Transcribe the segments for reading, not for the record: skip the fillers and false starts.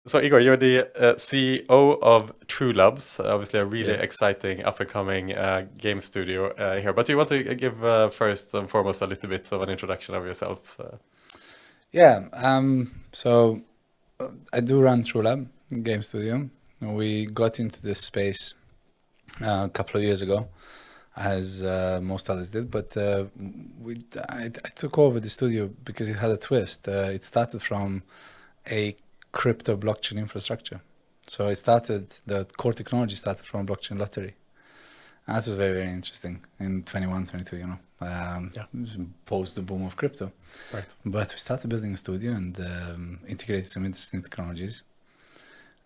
So Igor, you're the CEO of TrueLabs, obviously a really exciting up-and-coming game studio here. But do you want to give first and foremost a little bit of an introduction of yourselves? So I do run TrueLab game studio. We got into this space a couple of years ago, as most others did. But I took over the studio because it had a twist. It started from a crypto blockchain infrastructure. So the core technology started from a blockchain lottery. And that was very, very interesting in 21, 22, post the boom of crypto. Right. But we started building a studio and integrated some interesting technologies.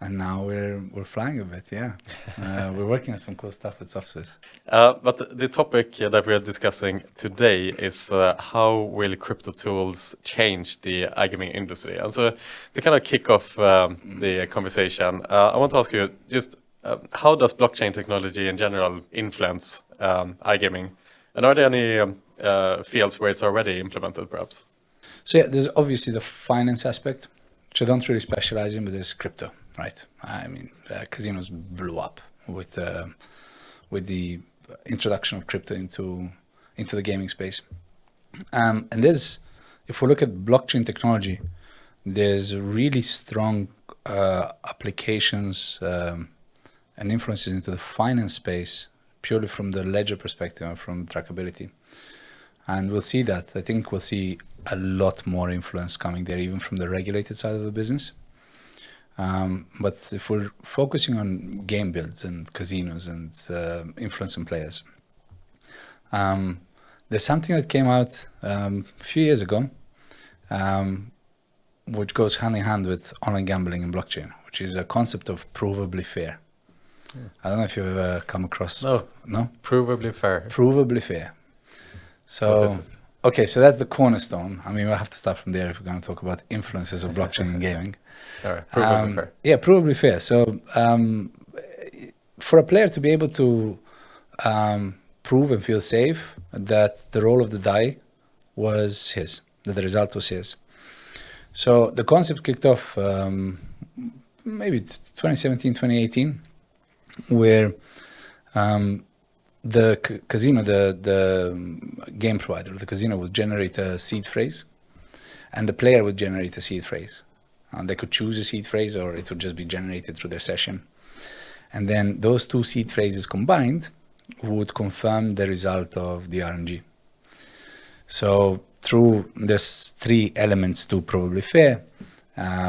And now we're flying a bit, we're working on some cool stuff with SOFTSWISS. But the topic that we are discussing today is how will crypto tools change the iGaming industry? And so to kind of kick off the conversation, I want to ask you just how does blockchain technology in general influence iGaming? And are there any fields where it's already implemented, perhaps? So there's obviously the finance aspect, which I don't really specialize in, but there's crypto. Right. I mean, casinos blew up with the introduction of crypto into the gaming space. And if we look at blockchain technology, there's really strong applications and influences into the finance space purely from the ledger perspective and from trackability. And we'll see that. I think we'll see a lot more influence coming there, even from the regulated side of the business. But if we're focusing on game builds and casinos and influencing players, there's something that came out a few years ago, which goes hand in hand with online gambling and blockchain, which is a concept of provably fair. I don't know if you've ever come across. No? Provably fair. Provably fair. So, okay, so that's the cornerstone. I mean, we'll have to start from there if we're going to talk about influences of blockchain in gaming. All right, provably fair. Yeah, provably fair. So for a player to be able to prove and feel safe that the roll of the die was his, that the result was his. So the concept kicked off maybe 2017, 2018, where the casino, the game provider, the casino would generate a seed phrase and the player would generate a seed phrase. They could choose a seed phrase or it would just be generated through their session. And then those two seed phrases combined would confirm the result of the RNG. So there's three elements to probably fair,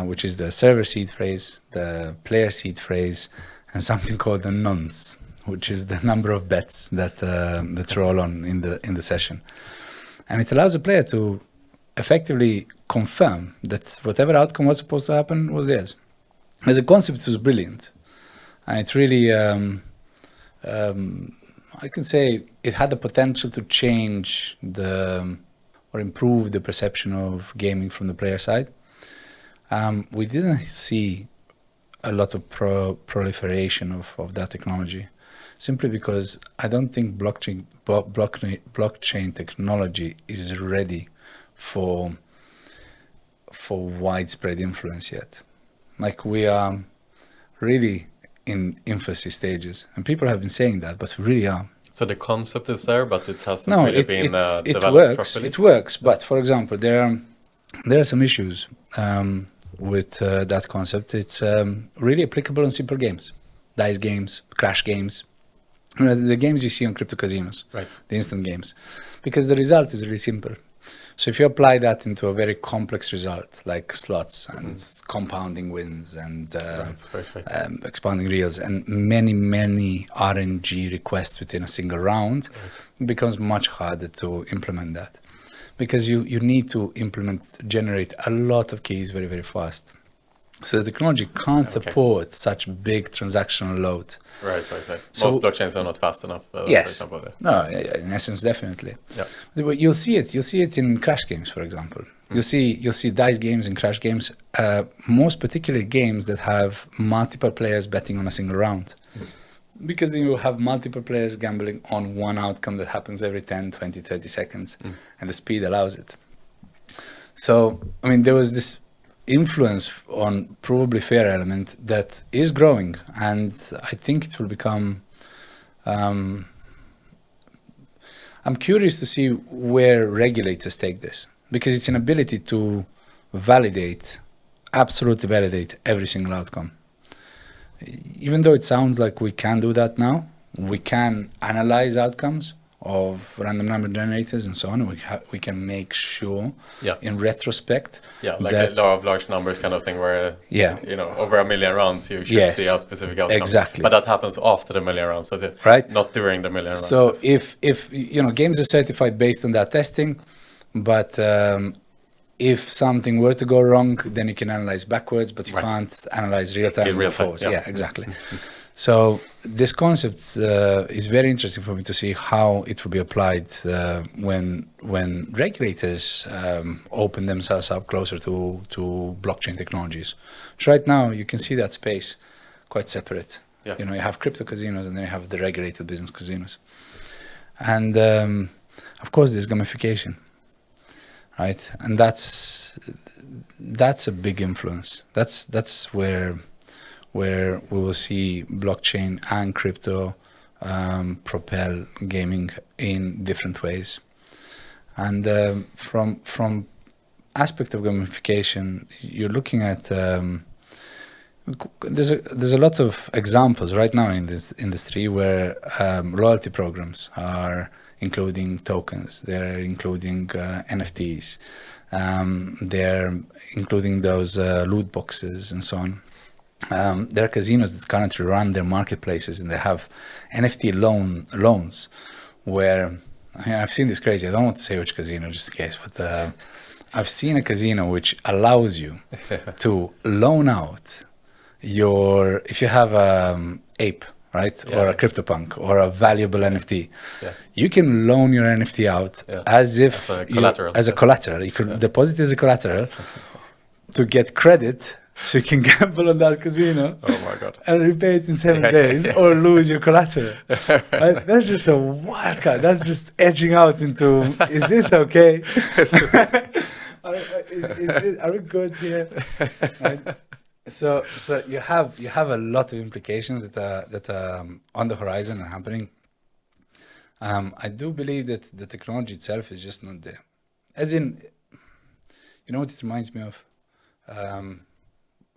which is the server seed phrase, the player seed phrase, and something called the nonce, which is the number of bets that roll on in the session. And it allows the player to effectively confirm that whatever outcome was supposed to happen was theirs. As a concept, it was brilliant. And it really, I can say it had the potential to change or improve the perception of gaming from the player side. We didn't see a lot of proliferation of that technology, simply because I don't think blockchain technology is ready for widespread influence yet. Like, we are really in infancy stages, and people have been saying that, but we really are. So the concept is there, but it hasn't really been developed properly? It works, but for example, there are some issues with that concept. It's really applicable on simple games, dice games, crash games, the games you see on crypto casinos, right? The instant games, because the result is really simple. So if you apply that into a very complex result, like slots and compounding wins and expanding reels and many RNG requests within a single round, it becomes much harder to implement that, because you need to generate a lot of keys very, very fast. So the technology can't support such big transactional load. Right. So most blockchains are not fast enough. Yes. For example. No, in essence, definitely. Yeah. But you'll see it in crash games, for example. You'll see dice games and crash games, most particularly games that have multiple players betting on a single round. Because you have multiple players gambling on one outcome that happens every 10, 20, 30 seconds, and the speed allows it. So, I mean, there was this influence on probably fair element that is growing, and I think it will become. I'm curious to see where regulators take this, because it's an ability to absolutely validate every single outcome. Even though it sounds like we can do that now, we can analyze outcomes of random number generators and so on. We can make sure in retrospect. Yeah, like a law of large numbers kind of thing where, over 1 million rounds, you should see a specific outcome. Exactly. But that happens after the 1 million rounds, that's it. Right. Not during the 1 million rounds. So if games are certified based on that testing, but if something were to go wrong, then you can analyze backwards, but you can't analyze real time forwards. Yeah, exactly. So this concept is very interesting for me to see how it will be applied when regulators open themselves up closer to blockchain technologies. So right now you can see that space quite separate. Yeah. You have crypto casinos and then you have the regulated business casinos. And of course there's gamification, right? And that's a big influence. That's where we will see blockchain and crypto propel gaming in different ways. And from aspect of gamification, you're looking at there's a lot of examples right now in this industry where loyalty programs are including tokens, they're including NFTs, they're including those loot boxes and so on. There are casinos that currently run their marketplaces and they have NFT loans where, I've seen this crazy, I don't want to say which casino just in case, but I've seen a casino which allows you to loan out if you have ape, right? Yeah. Or a CryptoPunk or a valuable NFT, you can loan your NFT out as if as a collateral. You could deposit as a collateral to get credit. So you can gamble on that casino and repay it in 7 days or lose your collateral. Right? That's just a wild card. That's just edging out into, is this okay? Are we good here? Right? So you have a lot of implications that are on the horizon and happening. I do believe that the technology itself is just not there. As in, what it reminds me of?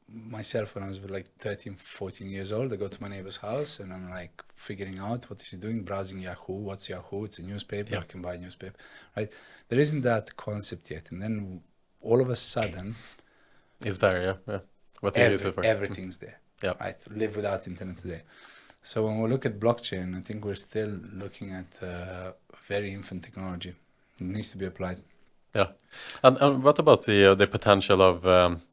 Myself when I was like 13, 14 years old, I go to my neighbor's house and I'm like figuring out what is he doing, browsing Yahoo. What's Yahoo? It's a newspaper. I can buy a newspaper, right? There isn't that concept yet. And then all of a sudden... It's there, yeah. What do you use it for? Everything's there, right? Live without internet today. So when we look at blockchain, I think we're still looking at very infant technology. It needs to be applied. Yeah, and what about the potential of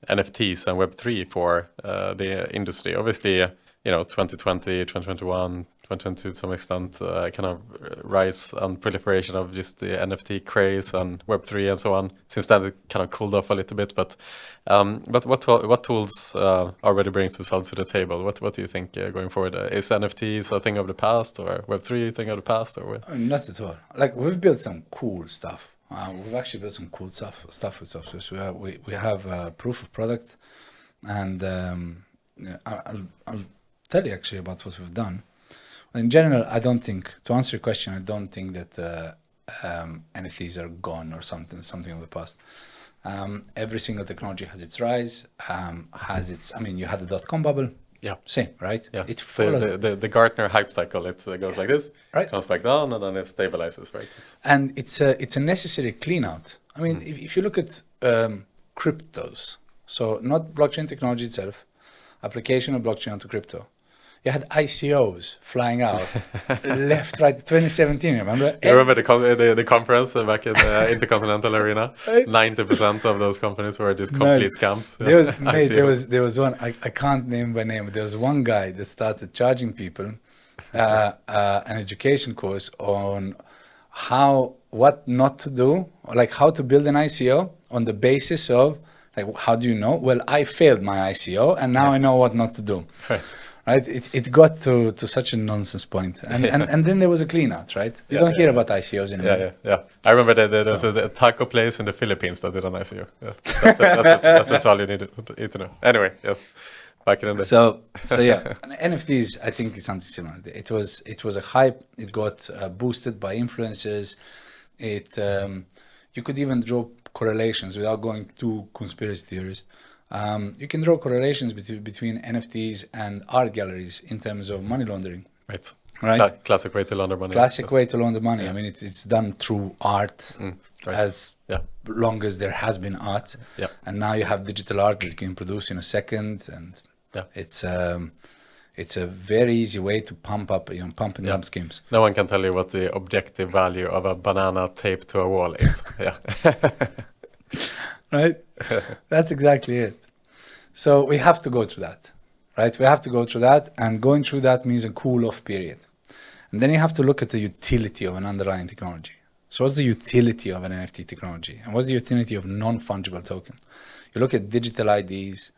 NFTs and Web3 for the industry? Obviously, 2020, 2021, 2022 to some extent, kind of rise and proliferation of just the NFT craze and Web3 and so on. Since then, it kind of cooled off a little bit. But what tools already brings results to the table? What do you think going forward? Is NFTs a thing of the past, or Web3 a thing of the past, or what? Not at all. Like, we've built some cool stuff. We've actually built some cool stuff with SOFTSWISS. We have proof of product, and I'll tell you actually about what we've done. In general, I don't think, to answer your question, I don't think that NFTs are gone or something of the past. Every single technology has its rise, you had the .com bubble. Yeah. Same, right? Yeah. It follows the Gartner hype cycle. It goes like this, right? Comes back down, and then it stabilizes, right? And it's a necessary clean out. I mean, if you look at cryptos, so not blockchain technology itself, application of blockchain onto crypto. You had ICOs flying out left, right, 2017, remember? You remember the conference back in the Intercontinental Arena? 90% of those companies were just complete scams. There was one, I can't name by name, but there was one guy that started charging people an education course on what not to do, like how to build an ICO on the basis of, like, how do you know? Well, I failed my ICO and now I know what not to do. right? It got to such a nonsense point. And then there was a clean out, right? You don't hear about ICOs anymore. Yeah. I remember there was a taco place in the Philippines that did an ICO. Yeah. That's all you need to know. Anyway, yes. Back in the day. So yeah, NFTs, I think it's something similar. It was a hype. It got boosted by influencers. You could even draw correlations without going to conspiracy theories. You can draw correlations between NFTs and art galleries in terms of money laundering. Right. Classic way to launder money. Classic way to launder money. Yeah. I mean, it's done through art as long as there has been art. Yeah. And now you have digital art that you can produce in a second, and it's a very easy way to pump up schemes. No one can tell you what the objective value of a banana taped to a wall is. Yeah. Right? That's exactly it. So we have to go through that, right? We have to go through that, and going through that means a cool-off period. And then you have to look at the utility of an underlying technology. So what's the utility of an NFT technology? And what's the utility of non-fungible token? You look at digital IDs,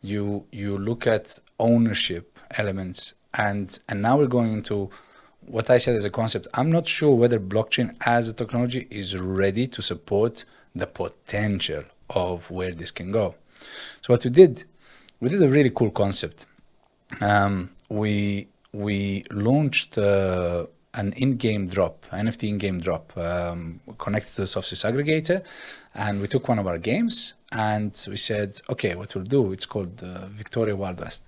you look at ownership elements, and now we're going into what I said as a concept. I'm not sure whether blockchain as a technology is ready to support the potential of where this can go. So what we did a really cool concept. We launched an in-game drop, NFT in-game drop, connected to the SOFTSWISS aggregator, and we took one of our games and we said, okay, what we'll do, it's called Victoria Wild West.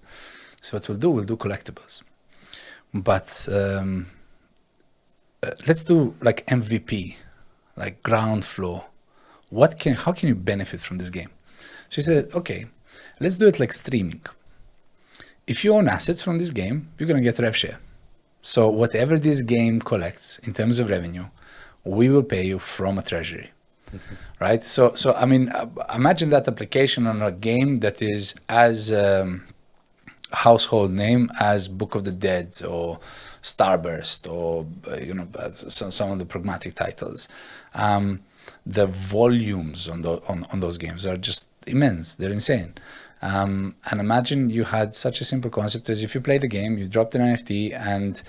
So what we'll do collectibles, but let's do like MVP, like ground floor. How can you benefit from this game? So he said, okay, let's do it like streaming. If you own assets from this game, you're going to get rev share. So whatever this game collects in terms of revenue, we will pay you from a treasury, right? So I mean, imagine that application on a game that is as household name as Book of the Dead or Starburst or some of the pragmatic titles. The volumes on those games are just immense. They're insane. And imagine you had such a simple concept as if you play the game, you dropped an NFT, and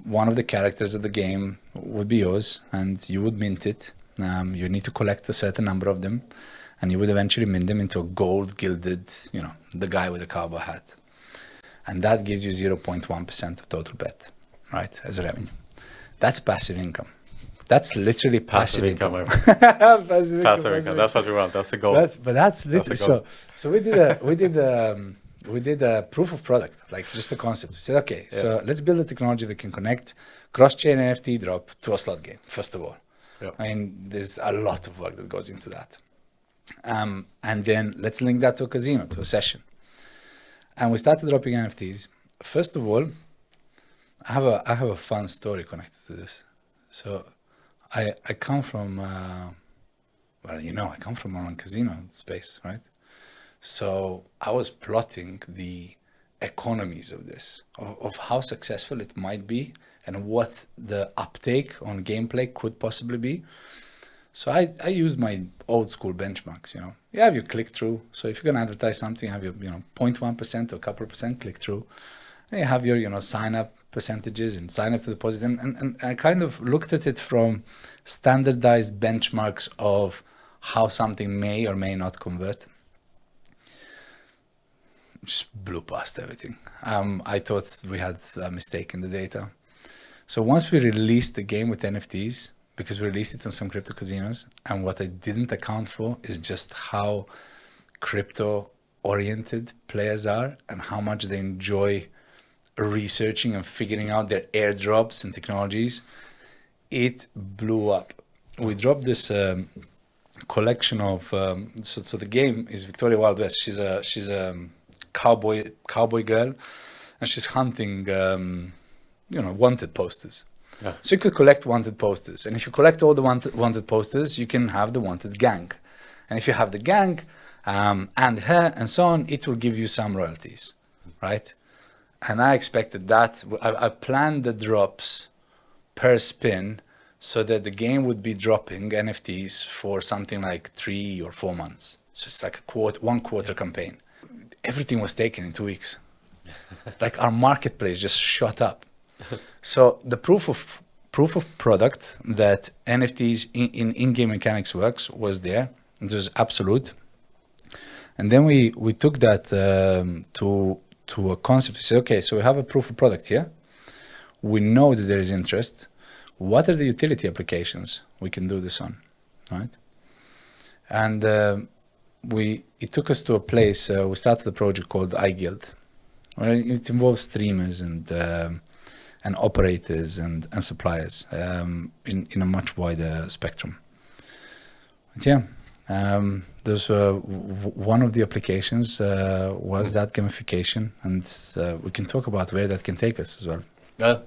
one of the characters of the game would be yours, and you would mint it. You need to collect a certain number of them, and you would eventually mint them into a gold gilded, the guy with the cowboy hat. And that gives you 0.1% of total bet, right, as a revenue. That's passive income. That's literally passive income. Passive income. That's what we want. That's the goal. That's literally so. We did a proof of product, like just a concept. We said, okay, so let's build a technology that can connect cross-chain NFT drop to a slot game. First of all, I mean, there's a lot of work that goes into that, and then let's link that to a casino, to a session. And we started dropping NFTs. First of all, I have a fun story connected to this. So I come from, I come from around casino space, right? So I was plotting the economies of this, of how successful it might be and what the uptake on gameplay could possibly be. So I used my old school benchmarks, You have your click-through. So if you're going to advertise something, you have your, 0.1% or a couple of percent click-through. And you have your, sign-up percentages and sign-up to deposit. And I kind of looked at it from standardized benchmarks of how something may or may not convert. Just blew past everything. I thought we had a mistake in the data. So once we released the game with NFTs, because we released it on some crypto casinos, and what I didn't account for is just how crypto-oriented players are and how much they enjoy researching and figuring out their airdrops and technologies. It blew up. We dropped this collection of so the game is Victoria Wild West. She's a cowboy girl, and she's hunting wanted posters. Yeah. So you could collect wanted posters, and if you collect all the wanted posters, you can have the wanted gang. And if you have the gang and her and so on, it will give you some royalties, right? And I expected that. I planned the drops per spin so that the game would be dropping NFTs for something like 3 or 4 months. So it's like a 1 quarter campaign. Everything was taken in 2 weeks. Like our marketplace just shot up. So the proof of product that NFTs in-game mechanics works was there. It was absolute. And then we took that to a concept. We said, okay, so we have a proof of product here. We know that there is interest. What are the utility applications we can do this on, right? And it took us to a place. We started a project called iGuild, where it involves streamers and operators and suppliers in a much wider spectrum. But yeah, those one of the applications was that gamification, and we can talk about where that can take us as well. Yeah.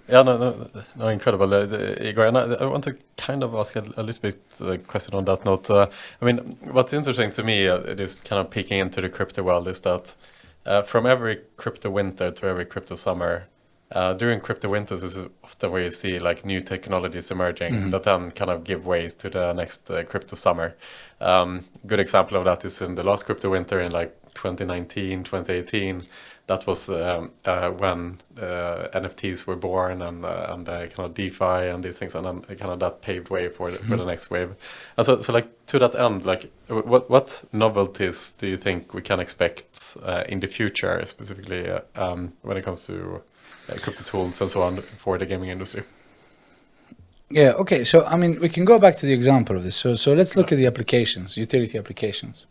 Yeah, no, incredible, Igor. And I want to kind of ask a little bit question on that note. I mean, what's interesting to me, just kind of peeking into the crypto world, is that from every crypto winter to every crypto summer, during crypto winters is often where you see like new technologies emerging that then kind of give ways to the next crypto summer. Good example of that is in the last crypto winter in like 2019, 2018. That was when NFTs were born and kind of DeFi and these things, and then kind of that paved way for the next wave. And so like to that end, like what novelties do you think we can expect in the future, specifically when it comes to crypto tools and so on for the gaming industry? Yeah, okay. So, I mean, we can go back to the example of this. So let's look at the applications, utility applications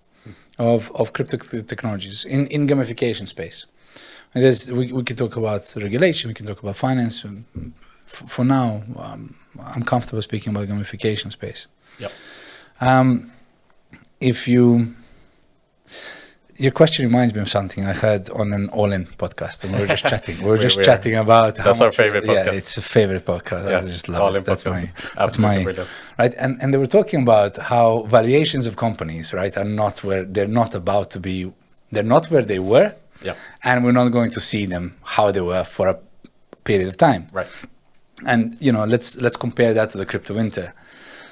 of crypto technologies in gamification space. And we can talk about regulation, we can talk about finance. For now, I'm comfortable speaking about gamification space. Yep. Your question reminds me of something I heard on an All-In podcast, and we were just chatting. We were just chatting about how that's our favorite podcast. Yeah, it's a favorite podcast. Yeah, I just love All-In it. That's podcast. my Brilliant. right. And they were talking about how valuations of companies, right, are not where they're not about to be. They're not where they were. Yeah. And we're not going to see them how they were for a period of time. Right. And let's compare that to the crypto winter.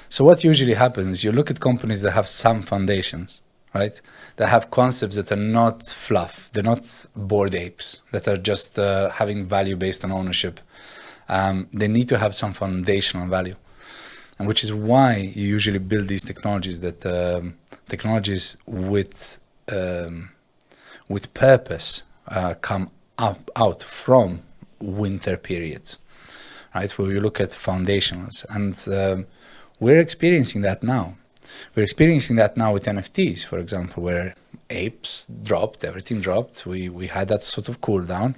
So what usually happens, you look at companies that have some foundations, right? That have concepts that are not fluff. They're not bored apes that are just having value based on ownership. They need to have some foundational value, and which is why you usually build these technologies technologies with purpose come out from winter periods, right? Where you look at foundationals, and we're experiencing that now. We're experiencing that now with NFTs, for example, where apes dropped, everything dropped. We had that sort of cool down,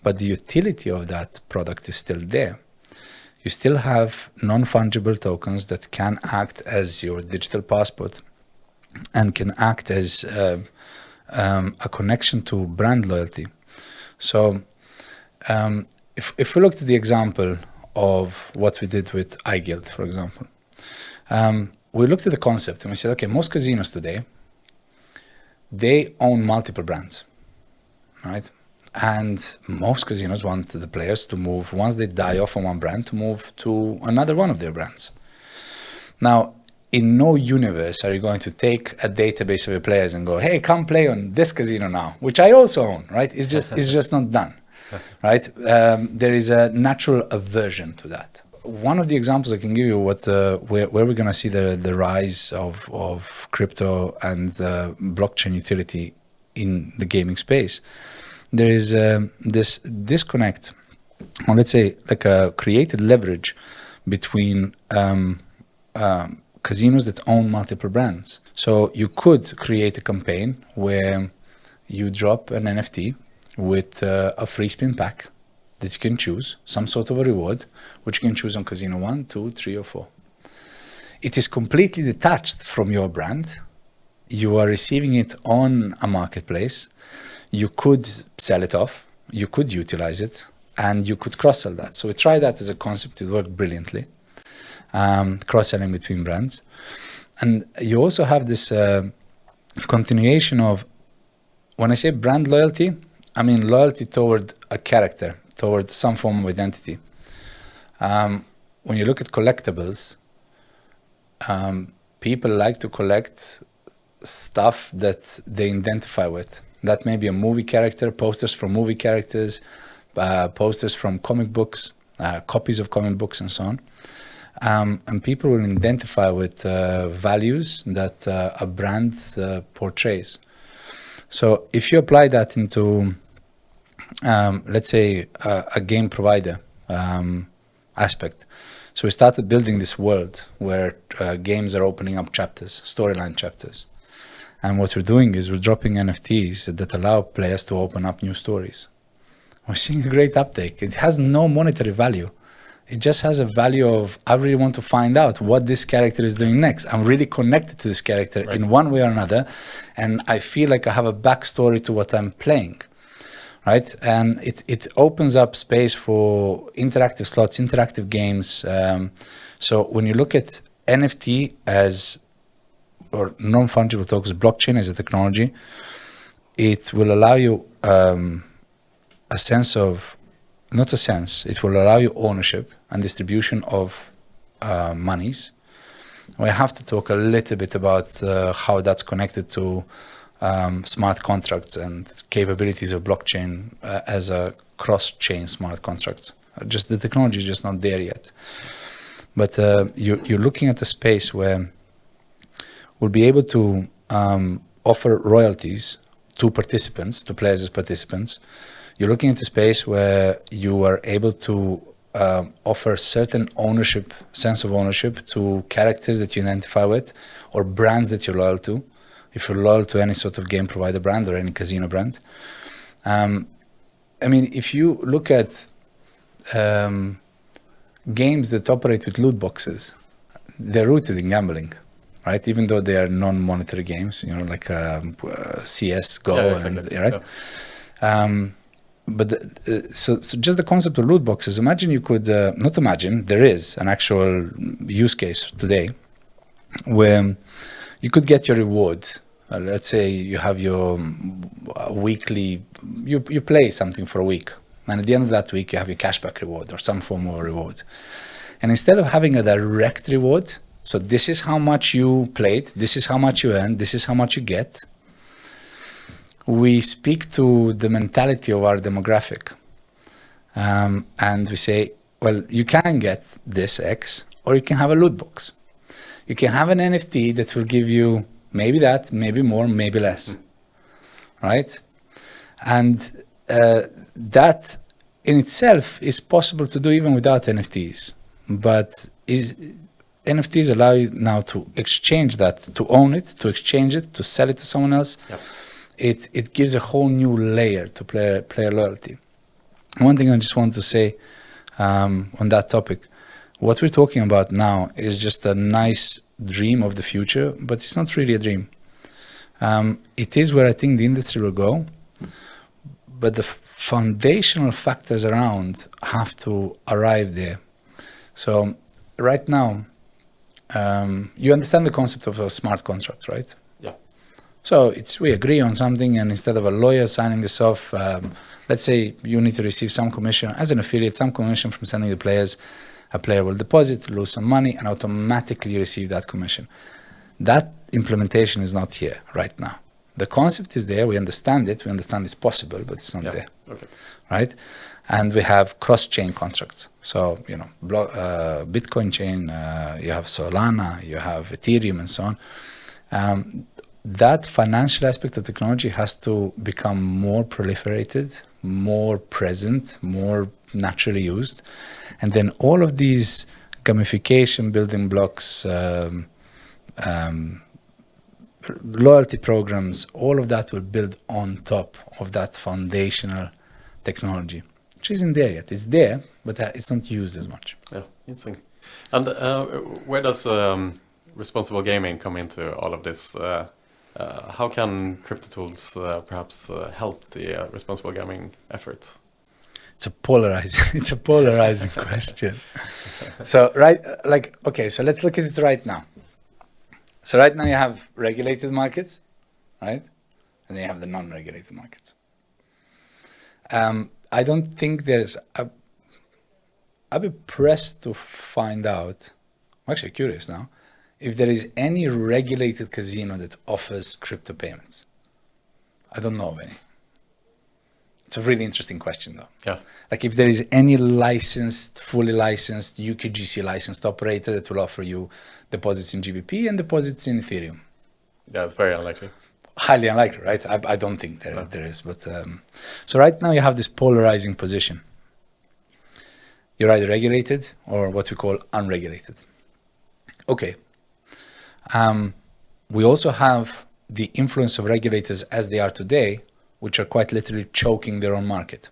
but the utility of that product is still there. You still have non-fungible tokens that can act as your digital passport and can act as a connection to brand loyalty. So if we looked at the example of what we did with iGuild, for example, we looked at the concept and we said, okay, most casinos today, they own multiple brands, right? And most casinos want the players to move, once they die off on one brand, to move to another one of their brands. Now, in no universe are you going to take a database of your players and go, hey, come play on this casino now, which I also own, right? It's just not done, right? There is a natural aversion to that. One of the examples I can give you where we're going to see the rise of crypto and blockchain utility in the gaming space. There is this disconnect, or let's say like a created leverage between casinos that own multiple brands. So you could create a campaign where you drop an NFT with a free spin pack that you can choose, some sort of a reward, which you can choose on Casino 1, 2, 3, or 4. It is completely detached from your brand. You are receiving it on a marketplace. You could sell it off, you could utilize it, and you could cross-sell that. So we tried that as a concept. It worked brilliantly, cross-selling between brands. And you also have this continuation of, when I say brand loyalty, I mean loyalty toward a character, toward some form of identity. When you look at collectibles, people like to collect stuff that they identify with. That may be a movie character, posters from movie characters, posters from comic books, copies of comic books, and so on. And people will identify with values that a brand portrays. So if you apply that into, let's say, a game provider aspect. So we started building this world where games are opening up chapters, storyline chapters. And what we're doing is we're dropping NFTs that allow players to open up new stories. We're seeing a great uptake. It has no monetary value. It just has a value of, I really want to find out what this character is doing next. I'm really connected to this character in one way or another. And I feel like I have a backstory to what I'm playing. Right? And it opens up space for interactive slots, interactive games. So when you look at NFT as, or non-fungible tokens, blockchain as a technology, it will allow you a sense of, not a sense, it will allow you ownership and distribution of monies. We have to talk a little bit about how that's connected to smart contracts and capabilities of blockchain as a cross-chain smart contract. Just the technology is just not there yet. But you're looking at a space where we'll be able to offer royalties to participants, to players as participants. You're looking at a space where you are able to offer certain ownership, sense of ownership to characters that you identify with or brands that you're loyal to. If you're loyal to any sort of game provider brand or any casino brand. I mean, if you look at games that operate with loot boxes, they're rooted in gambling, right? Even though they are non-monetary games, you know, like CS, Go, exactly. right? Yeah. So just the concept of loot boxes, imagine you could, not imagine, there is an actual use case today where you could get your reward. Let's say you have your weekly, you play something for a week. And at the end of that week, you have your cashback reward or some form of a reward. And instead of having a direct reward, so this is how much you played, this is how much you earned, this is how much you get, we speak to the mentality of our demographic. And we say, well, you can get this X, or you can have a loot box. You can have an NFT that will give you maybe that, maybe more, maybe less, right? And that in itself is possible to do even without NFTs. But NFTs allow you now to exchange that, to own it, to exchange it, to sell it to someone else. Yep. It gives a whole new layer to player loyalty. One thing I just want to say on that topic, what we're talking about now is just a nice dream of the future, but it's not really a dream. It is where I think the industry will go, but the foundational factors around have to arrive there. So right now, you understand the concept of a smart contract, right? Yeah. So we agree on something, and instead of a lawyer signing this off, let's say you need to receive some commission as an affiliate, some commission from sending the players. A player will deposit, lose some money, and automatically receive that commission. That implementation is not here right now. The concept is there. We understand it. We understand it's possible, but it's not there. Okay. Right? And we have cross-chain contracts. So, you know, Bitcoin chain, you have Solana, you have Ethereum, and so on. That financial aspect of technology has to become more proliferated, more present, more naturally used. And then all of these gamification building blocks, loyalty programs, all of that will build on top of that foundational technology, which isn't there yet. It's there, but it's not used as much. Yeah, interesting. And where does responsible gaming come into all of this? How can crypto tools perhaps help the responsible gaming efforts? It's a polarizing question. So so let's look at it right now. So right now you have regulated markets, right? And then you have the non-regulated markets. I don't think I'd be pressed to find out, I'm actually curious now, if there is any regulated casino that offers crypto payments. I don't know of any. It's a really interesting question, though. Yeah. Like if there is any licensed, fully licensed UKGC licensed operator that will offer you deposits in GBP and deposits in Ethereum. Yeah, it's very unlikely. Highly unlikely, right? I don't think there is. But so right now you have this polarizing position. You're either regulated or what we call unregulated. Okay. We also have the influence of regulators as they are today, which are quite literally choking their own market.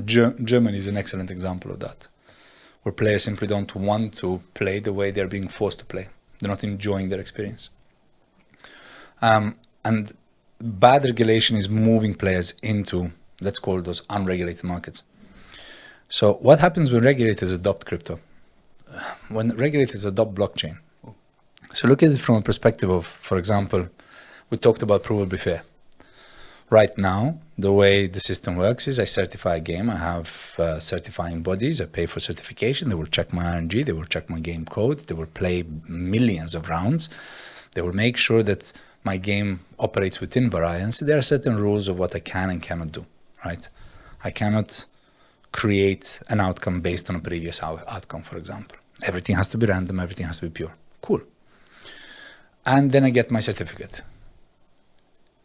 Germany is an excellent example of that, where players simply don't want to play the way they're being forced to play. They're not enjoying their experience. And bad regulation is moving players into, let's call those unregulated markets. So what happens when regulators adopt crypto? When regulators adopt blockchain? So look at it from a perspective of, for example, we talked about provably fair. Right now, the way the system works is I certify a game, I have certifying bodies, I pay for certification, they will check my RNG, they will check my game code, they will play millions of rounds, they will make sure that my game operates within variance. There are certain rules of what I can and cannot do, right? I cannot create an outcome based on a previous outcome, for example. Everything has to be random, everything has to be pure. Cool. And then I get my certificate.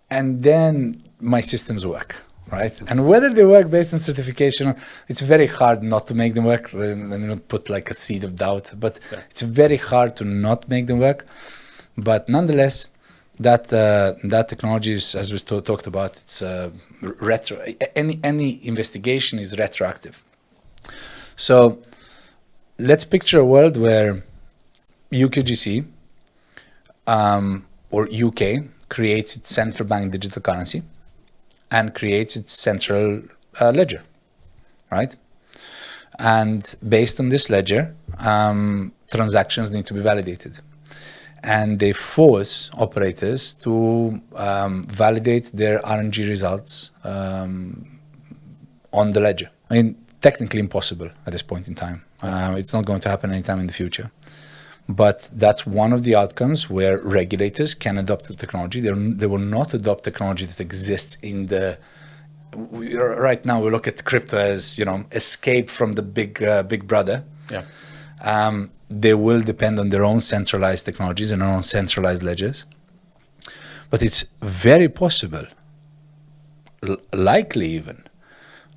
And then my systems work, right? And whether they work based on certification, it's very hard not to make them work. Let me not put like a seed of doubt, but it's very hard to not make them work. But nonetheless, that technology is, as we talked about, it's retro. Any investigation is retroactive. So let's picture a world where UKGC or UK creates its central bank digital currency and creates its central ledger, right? And based on this ledger, transactions need to be validated. And they force operators to validate their RNG results on the ledger. I mean, technically impossible at this point in time. It's not going to happen anytime in the future. But that's one of the outcomes where regulators can adopt the technology. They will not adopt technology that exists in the... Right now, we look at crypto as, escape from the big brother. Yeah. They will depend on their own centralized technologies and their own centralized ledgers. But it's very possible, likely even,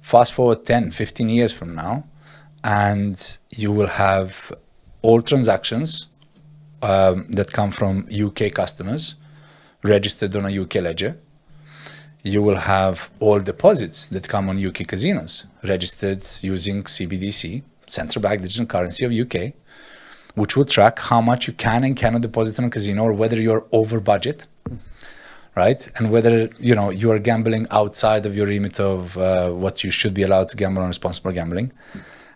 fast forward 10, 15 years from now, and you will have all transactions that come from UK customers registered on a UK ledger. You will have all deposits that come on UK casinos registered using CBDC, Central Bank Digital Currency of UK, which will track how much you can and cannot deposit in a casino, or whether you're over budget, right? And whether you are gambling outside of your remit of what you should be allowed to gamble on responsible gambling.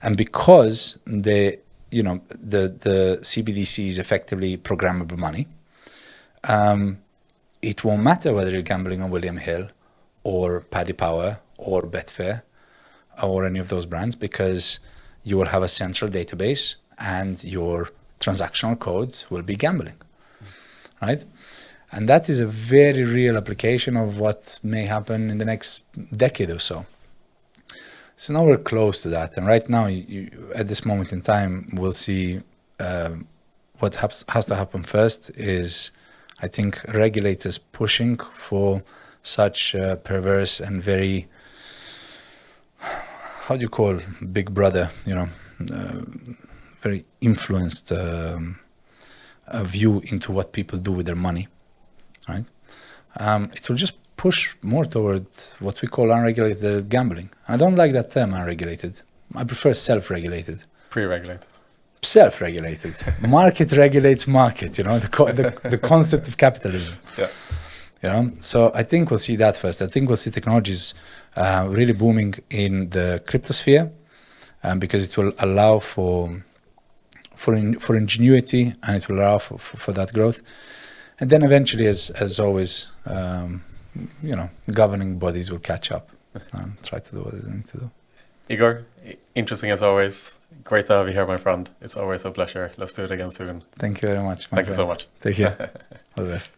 And because the CBDC is effectively programmable money, it won't matter whether you're gambling on William Hill or Paddy Power or Betfair or any of those brands, because you will have a central database and your transactional codes will be gambling, right? And that is a very real application of what may happen in the next decade or so. So now we're close to that. And right now, at this moment in time, we'll see what has to happen first is, I think, regulators pushing for such perverse and very, how do you call big brother, very influenced view into what people do with their money, right? It will just push more toward what we call unregulated gambling. I don't like that term, unregulated. I prefer self-regulated. Pre-regulated. Self-regulated. Market regulates market, the concept of capitalism. Yeah. So I think we'll see that first. I think we'll see technologies really booming in the cryptosphere because it will allow for ingenuity, and it will allow for that growth. And then eventually, as always, governing bodies will catch up and try to do what they need to do. Igor, interesting as always. Great to have you here, my friend. It's always a pleasure. Let's do it again soon. Thank you very much. Thank you so much. Take care. All the best.